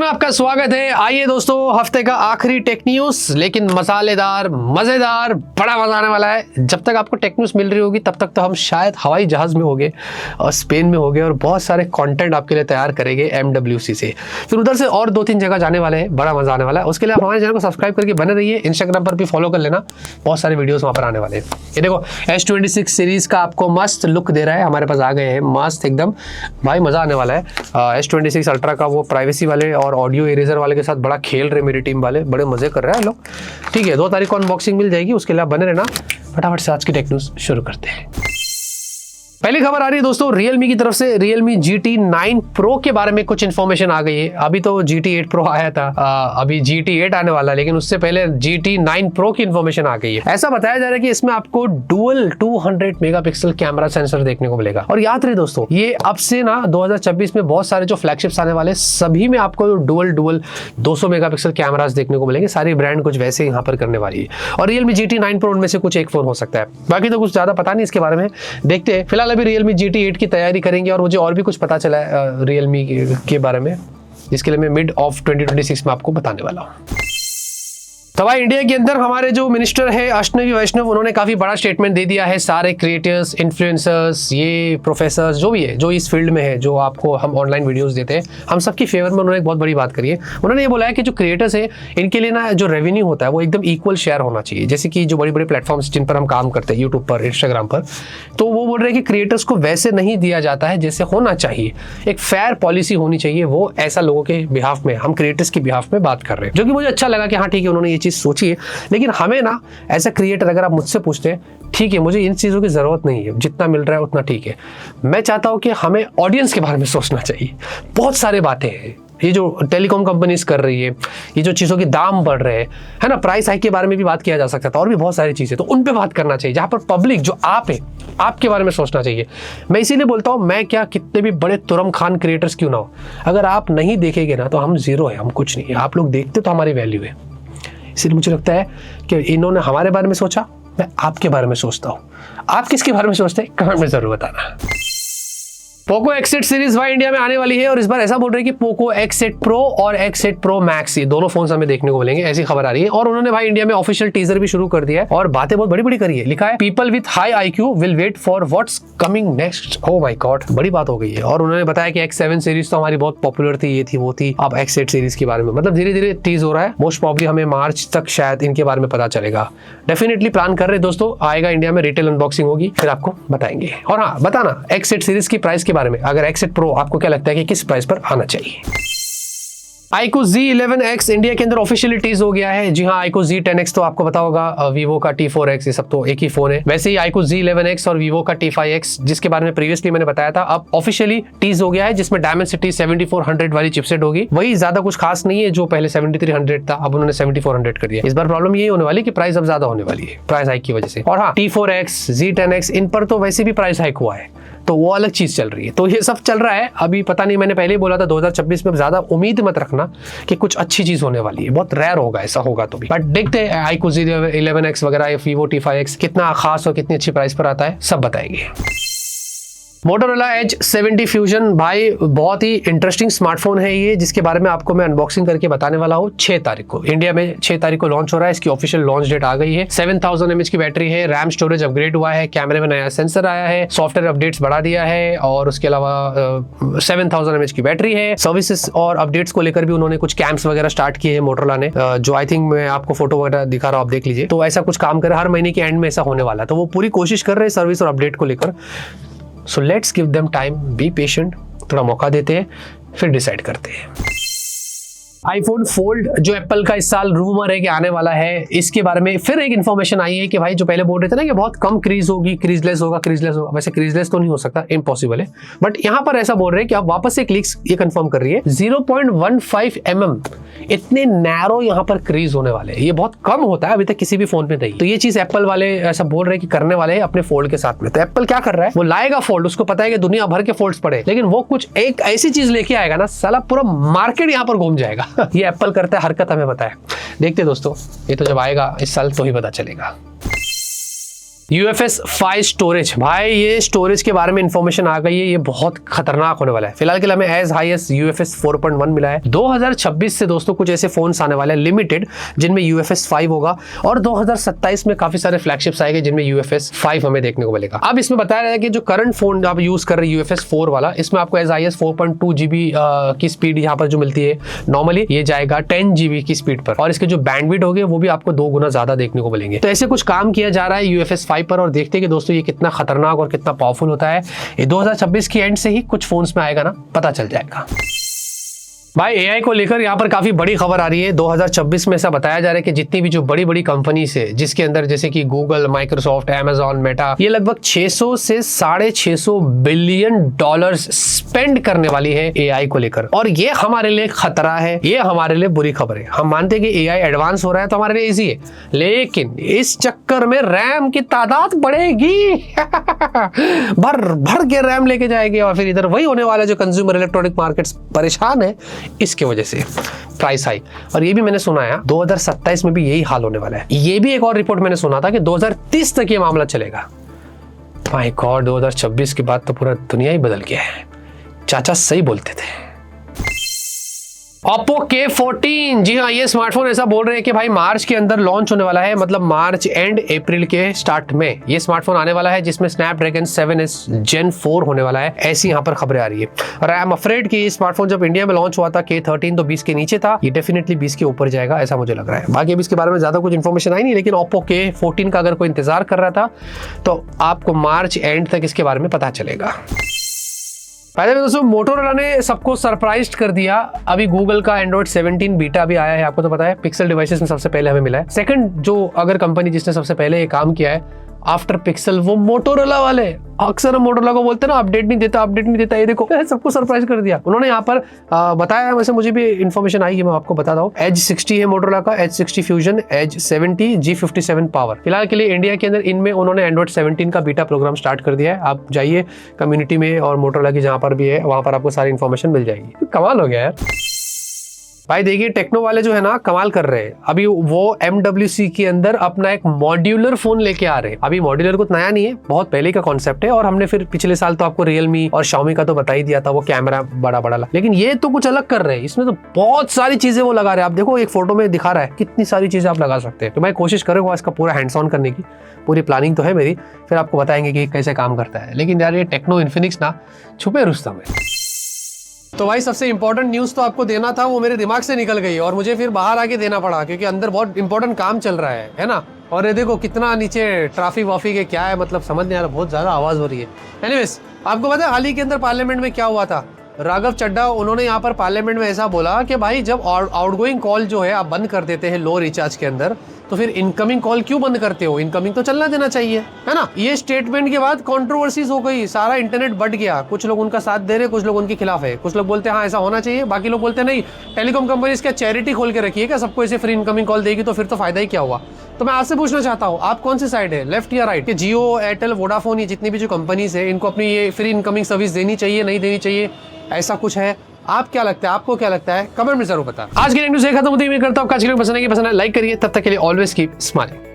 में आपका स्वागत है। आइए दोस्तों, हफ्ते का आखिरी टेक न्यूज, लेकिन मसालेदार, मजेदार, बड़ा मजा आने वाला है। जब तक आपको टेक न्यूज मिल रही होगी तब तक तो हम शायद हवाई जहाज में होंगे और स्पेन में होंगे और बहुत सारे कंटेंट आपके लिए तैयार करेंगे MWC से। फिर उधर से और 2-3 जगह जाने वाले हैं, बड़ा मजा आने वाला है। उसके लिए आप हमारे चैनल को सब्सक्राइब करके बने रहिए। इंस्टाग्राम पर भी फॉलो कर लेना, बहुत सारे वीडियोस वहाँ पर आने वाले हैं। ये देखो S26 सीरीज का आपको मस्त लुक दे रहा है, हमारे पास आ गए हैं मस्त एकदम। भाई मजा आने वाला है। S26 अल्ट्रा का वो प्राइवेसी वाले और ऑडियो इरेजर वाले के साथ बड़ा खेल रहे मेरी टीम वाले, बड़े मजे कर रहे हैं लोग। ठीक है, 2 तारीख को अनबॉक्सिंग मिल जाएगी, उसके लिए आप बने रहना। फटाफट से आज की टेक न्यूज शुरू करते हैं। पहली खबर आ रही है दोस्तों Realme की तरफ से। Realme GT9 Pro के बारे में कुछ इन्फॉर्मेशन आ गई है। अभी तो GT8 Pro आया था, अभी GT8 आने वाला, लेकिन उससे पहले GT9 Pro की इन्फॉर्मेशन आ गई है। ऐसा बताया जा रहा है कि इसमें आपको डुअल 200 मेगापिक्सल कैमरा सेंसर देखने को मिलेगा। और याद रहे दोस्तों, ये अब से ना 2026 में बहुत सारे जो फ्लैगशिप्स आने वाले सभी में आपको डुअल 200 मेगापिक्सल कैमरास देखने को मिलेंगे। सारी ब्रांड कुछ वैसे यहाँ पर करने वाली है और Realme GT9 Pro उनमें से कुछ एक फोन हो सकता है। बाकी तो कुछ ज्यादा पता नहीं इसके बारे में, देखते हैं। फिलहाल अभी Realme GT8 की तैयारी करेंगे और मुझे और भी कुछ पता चला है Realme के बारे में, जिसके लिए मैं मिड ऑफ 2026 में आपको बताने वाला हूँ। तो भाई इंडिया के अंदर हमारे जो मिनिस्टर है अश्विनी वैष्णव, उन्होंने काफी बड़ा स्टेटमेंट दे दिया है। सारे क्रिएटर्स, इन्फ्लुएंसर्स, ये प्रोफेसर्स जो भी है, जो इस फील्ड में है, जो आपको हम ऑनलाइन वीडियोस देते हैं, हम सबकी फेवर में उन्होंने एक बहुत बड़ी बात करी है। उन्होंने ये बोला है कि जो क्रिएटर्स है इनके लिए ना जो रेवेन्यू होता है वो एकदम इक्वल शेयर होना चाहिए। जैसे कि जो बड़ी बड़ी प्लेटफॉर्म्स जिन पर हम काम करते हैं, यूट्यूब पर, इंस्टाग्राम पर, तो वो बोल रहे हैं कि क्रिएटर्स को वैसे नहीं दिया जाता है जैसे होना चाहिए। एक फेयर पॉलिसी होनी चाहिए, वो ऐसा लोगों के बिहाफ में, हम क्रिएटर्स के बिहाफ में बात कर रहे हैं, जो कि मुझे अच्छा लगा कि हाँ ठीक है, उन्होंने ये चीज़ सोची है। लेकिन हमें ना एज ए क्रिएटर, अगर आप मुझसे पूछते हैं, ठीक है मुझे इन चीज़ों की ज़रूरत नहीं है, जितना मिल रहा है उतना ठीक है। मैं चाहता हूं कि हमें ऑडियंस के बारे में सोचना चाहिए। बहुत सारे बातें हैं, ये जो टेलीकॉम कंपनीज कर रही है, ये जो चीज़ों के दाम बढ़ रहे हैं, है ना, प्राइस हाइक के बारे में भी बात किया जा सकता था और भी बहुत सारी चीज़ें, तो उन पे बात करना चाहिए। जहाँ पर पब्लिक जो आप है, आपके बारे में सोचना चाहिए। मैं इसीलिए बोलता हूँ, मैं क्या, कितने भी बड़े तुरम खान क्रिएटर्स क्यों ना हो, अगर आप नहीं देखेंगे ना तो हम जीरो है, हम कुछ नहीं है। आप लोग देखते तो हमारी वैल्यू है। इसलिए मुझे लगता है कि इन्होंने हमारे बारे में सोचा, मैं आपके बारे में सोचता हूँ। आप किसके बारे में सोचते हैं कमेंट में जरूर बताना। पोको X8 सीरीज भाई इंडिया में आने वाली है और इस बार ऐसा बोल रहे हैं कि पोको X8 Pro और X8 Pro Max, ये दोनों फोन हमें देखने को मिलेंगे, ऐसी खबर आ रही है। और उन्होंने भाई इंडिया में ऑफिशियल टीजर भी शुरू कर दिया है और बातें बहुत बड़ी बड़ी करी है। लिखा है people with high IQ will wait for what's coming next. Oh my God, बड़ी बात हो गई है। और उन्होंने बताया कि X7 सीरीज तो हमारी बहुत पॉपुलर थी, ये थी वो थी, अब X8 सीरीज के बारे में मतलब धीरे धीरे टीज हो रहा है। मोस्ट प्रॉब्ली हमें मार्च तक शायद इनके बारे में पता चलेगा। डेफिनेटली प्लान कर रहे दोस्तों, आएगा इंडिया में, रिटेल अनबॉक्सिंग होगी, फिर आपको बताएंगे। और हाँ बताना X8 सीरीज की प्राइस के बारे में, अगर X8 Pro आपको क्या लगता है कि किस प्राइस पर आना चाहिए। iQOO Z11X इंडिया के अंदर ऑफिशियली टीज हो गया है। जी हाँ, iQOO Z10X तो आपको पता होगा, वीवो का T4X, ये सब तो एक ही फोन है। वैसे ही iQOO Z11X और वीवो का T5X, जिसके बारे में प्रीवियसली मैंने बताया था, अब ऑफिशियली टीज हो गया है, जिसमें Dimensity 7400 वाली चिपसेट होगी। वही ज्यादा कुछ खास नहीं है, जो पहले 7300 था, अब उन्होंने 7400 कर दिया। इस बार प्रॉब्लम यही होने वाली कि प्राइस अब ज्यादा होने वाली है, प्राइस हाइक की वजह से। और हाँ, T4X, Z10X, इन पर तो वैसे भी प्राइस हाइक हुआ है, तो वो अलग चीज चल रही है। तो ये सब चल रहा है अभी, पता नहीं, मैंने पहले ही बोला था 2026 में ज्यादा उम्मीद मत रखना कि कुछ अच्छी चीज होने वाली है, बहुत रेयर होगा, ऐसा होगा तो भी। बट देखते हैं iQOO Z11X वगैरह, वीवो T5X कितना खास और कितनी अच्छी प्राइस पर आता है, सब बताएंगे। Motorola Edge 70 Fusion भाई बहुत ही इंटरेस्टिंग स्मार्टफोन है ये, जिसके बारे में आपको मैं अनबॉक्सिंग करके बताने वाला हूँ। 6 तारीख को इंडिया में 6 तारीख को लॉन्च हो रहा है। इसकी ऑफिशियल लॉन्च डेट आ गई है। 7000 mAh की बैटरी है, रैम स्टोरेज अपग्रेड हुआ है, कैमरे में नया सेंसर आया है, सॉफ्टवेयर अपडेट्स बढ़ा दिया है, और उसके अलावा 7000 mAh की बैटरी है। सर्विसेज और अपडेट्स को लेकर भी उन्होंने कुछ कैंप्स वगैरह स्टार्ट किए हैं Motorola ने, जो आई थिंक मैं आपको फोटो वगैरह दिखा रहा हूँ, आप देख लीजिए। तो ऐसा कुछ काम कर रहे हैं, हर महीने के एंड में ऐसा होने वाला है, तो वो पूरी कोशिश कर रहे हैं सर्विस और अपडेट को लेकर। So let's give them time, be patient, थोड़ा मौका देते हैं, फिर डिसाइड करते हैं। iPhone Fold जो एप्पल का इस साल रूमर है कि आने वाला है, इसके बारे में फिर एक इन्फॉर्मेशन आई है कि भाई जो पहले बोल रहे थे ना कि बहुत कम क्रीज होगी, क्रीजलेस होगा, क्रीजलेस होगा, वैसे क्रीजलेस तो नहीं हो सकता, इम्पॉसिबल है। बट यहाँ पर ऐसा बोल रहे हैं कि अब वापस एक लीक्स ये कंफर्म कर रही है 0.15 mm इतने नैरो यहाँ पर क्रीज होने वाले हैं। ये बहुत कम होता है, अभी तक किसी भी फोन में नहीं। तो ये चीज एप्पल वाले ऐसा बोल रहे हैं कि करने वाले हैं अपने फोल्ड के साथ में। तो एप्पल क्या कर रहा है, वो लाएगा फोल्ड, उसको पता है कि दुनिया भर के फोल्ड्स पड़े, लेकिन वो कुछ एक ऐसी चीज लेके आएगा ना, साला पूरा मार्केट यहाँ पर घूम जाएगा। ये एप्पल करता है, हरकत हमें पता है। देखते दोस्तों, ये तो जब आएगा इस साल तो ही पता चलेगा। UFS 5 स्टोरेज, भाई ये स्टोरेज के बारे में इंफॉर्मेशन आ गई है, ये बहुत खतरनाक होने वाला है। फिलहाल के लिए हमें एज हाई एज UFS 4.1 मिला है। 2026 से दोस्तों कुछ ऐसे फोन्स आने वाले हैं लिमिटेड जिनमें UFS 5 होगा, और 2027 में काफी सारे फ्लैगशिप्स आएंगे जिनमें UFS 5 हमें देखने को मिलेगा। अब इसमें बताया गया है कि जो करंट फोन आप यूज कर रहे हैं UFS 4 वाला, इसमें आपको एज हाई एज 4.2 GB की स्पीड यहाँ पर जो मिलती है, नॉर्मली ये जाएगा 10 GB की स्पीड पर, और इसके जो बैंडविड्थ होगी वो भी आपको 2 गुना ज्यादा देखने को मिलेंगे। तो ऐसे कुछ काम किया जा रहा है UFS 5 पर, और देखते हैं कि दोस्तों ये कितना खतरनाक और कितना पावरफुल होता है। ये 2026 की एंड से ही कुछ फोन्स में आएगा ना, पता चल जाएगा। भाई AI को लेकर यहाँ पर काफी बड़ी खबर आ रही है। 2026 में ऐसा बताया जा रहा है कि जितनी भी जो बड़ी बड़ी कंपनीज है, जिसके अंदर जैसे कि गूगल, माइक्रोसॉफ्ट, अमेजॉन, मेटा, ये लगभग 600 से $650 बिलियन स्पेंड करने वाली है AI को लेकर, और ये हमारे लिए खतरा है, ये हमारे लिए बुरी खबर है। हम मानते हैं कि AI एडवांस हो रहा है तो हमारे लिए इजी है, लेकिन इस चक्कर में रैम की तादाद बढ़ेगी भर भर के रैम लेके जाएगी, और फिर इधर वही होने वाला जो कंज्यूमर इलेक्ट्रॉनिक मार्केट्स परेशान है इसके वजह से, प्राइस हाई। और ये भी मैंने सुना है 2027 में भी यही हाल होने वाला है। ये भी एक और रिपोर्ट मैंने सुना था कि 2030 तक ये मामला चलेगा। माय गॉड, 2026 के बाद तो पूरा दुनिया ही बदल गया है। चाचा सही बोलते थे। Oppo K14, जी हाँ, ये स्मार्टफोन ऐसा बोल रहे हैं कि भाई मार्च के अंदर लॉन्च होने वाला है, मतलब मार्च एंड अप्रैल के स्टार्ट में ये स्मार्टफोन आने वाला है, जिसमें स्नैपड्रैगन 7S Gen 4 होने वाला है, ऐसी यहाँ पर खबरें आ रही है। और आई एम अफ्रेड कि ये स्मार्टफोन जब इंडिया में लॉन्च हुआ था K13 तो 20 के नीचे था, ये डेफिनेटली 20 के ऊपर जाएगा, ऐसा मुझे लग रहा है। बाकी अभी इसके बारे में ज्यादा कुछ इन्फॉर्मेशन आई नहीं, लेकिन Oppo K14 का अगर कोई इंतजार कर रहा था तो आपको मार्च एंड तक इसके बारे में पता चलेगा। पहले दोस्तों मोटोरोला ने सबको सरप्राइज कर दिया। अभी गूगल का Android 17 बीटा भी आया है, आपको तो पता है, पिक्सल डिवाइसेस में सबसे पहले हमें मिला है। सेकंड जो अगर कंपनी जिसने सबसे पहले ये काम किया है आफ्टर पिक्सल, वो मोटोरोला वाले। अक्सर हम मोटोरोला को बोलते हैं ना अपडेट नहीं देता, ये देखो सबको सरप्राइज कर दिया उन्होंने। यहाँ पर बताया, वैसे मुझे भी इन्फॉर्मेशन आई है, मैं आपको बताता हूँ। Edge 60 है मोटोरोला का, Edge 60 fusion, Edge 70, G57 power. फिलहाल के लिए इंडिया के अंदर इनमें उन्होंने Android 17 का बीटा प्रोग्राम स्टार्ट कर दिया है। आप जाइए कम्युनिटी में और मोटोरोला की जहाँ पर भी है वहाँ पर आपको सारी इन्फॉर्मेशन मिल जाएगी। कमाल हो गया यार भाई। देखिए टेक्नो वाले जो है ना कमाल कर रहे हैं। अभी वो MWC के अंदर अपना एक मॉड्यूलर फोन लेके आ रहे हैं। अभी मॉड्यूलर कुछ नया नहीं है, बहुत पहले का कॉन्सेप्ट है, और हमने फिर पिछले साल तो आपको रियलमी और Xiaomi का तो बता ही दिया था, वो कैमरा बड़ा बड़ा, लेकिन ये तो कुछ अलग कर रहे हैं। इसमें तो बहुत सारी चीजें वो लगा रहे हैं। आप देखो एक फोटो में दिखा रहा है कितनी सारी चीजें आप लगा सकते हैं। तो मैं कोशिश करूंगा इसका पूरा हैंड्स ऑन करने की, पूरी प्लानिंग तो है मेरी, फिर आपको बताएंगे कि कैसे काम करता है। लेकिन यार ये टेक्नो इन्फिनिक्स ना छुपे रुस्तम है। तो भाई सबसे इंपॉर्टेंट न्यूज़ तो आपको देना था, वो मेरे दिमाग से निकल गई और मुझे फिर बाहर आके देना पड़ा, क्योंकि अंदर बहुत इंपॉर्टेंट काम चल रहा है ना। और ये देखो कितना नीचे ट्रैफिक वाफिक है, क्या है मतलब समझ नहीं आ रहा, बहुत ज़्यादा आवाज़ हो रही है। एनीवेज, आपको पता है हाल ही के अंदर पार्लियामेंट में क्या हुआ था? राघव चड्ढा उन्होंने यहाँ पर पार्लियामेंट में ऐसा बोला कि भाई जब आउटगोइंग कॉल जो है आप बंद कर देते हैं लो रिचार्ज के अंदर, तो फिर इनकमिंग कॉल क्यों बंद करते हो? इनकमिंग तो चलना देना चाहिए, है ना। ये स्टेटमेंट के बाद कंट्रोवर्सीज हो गई, सारा इंटरनेट बढ़ गया। कुछ लोग उनका साथ दे रहे, कुछ लोग उनके खिलाफ है। कुछ लोग बोलते हैं हाँ ऐसा होना चाहिए, बाकी लोग बोलते हैं नहीं, टेलीकॉम कंपनी क्या चैरिटी खोल के रखी है क्या, सबको ऐसे फ्री इनकमिंग कॉल देगी तो फिर तो फायदा ही क्या हुआ। तो मैं आपसे पूछना चाहता हूँ आप कौन सी साइड है, लेफ्ट या राइट? जियो, एयरटेल, वोडाफोन, ये जितनी भी जो कंपनीज है इनको अपनी ये फ्री इनकमिंग सर्विस देनी चाहिए, नहीं देनी चाहिए, ऐसा कुछ है? आप क्या लगता है, आपको क्या लगता है, कमेंट में जरूर बताएं। आज की न्यूज़ खत्म होती है, मैं करता हूँ आज की पसंद है लाइक करिए, तब तक के लिए ऑलवेज कीप स्माइलिंग।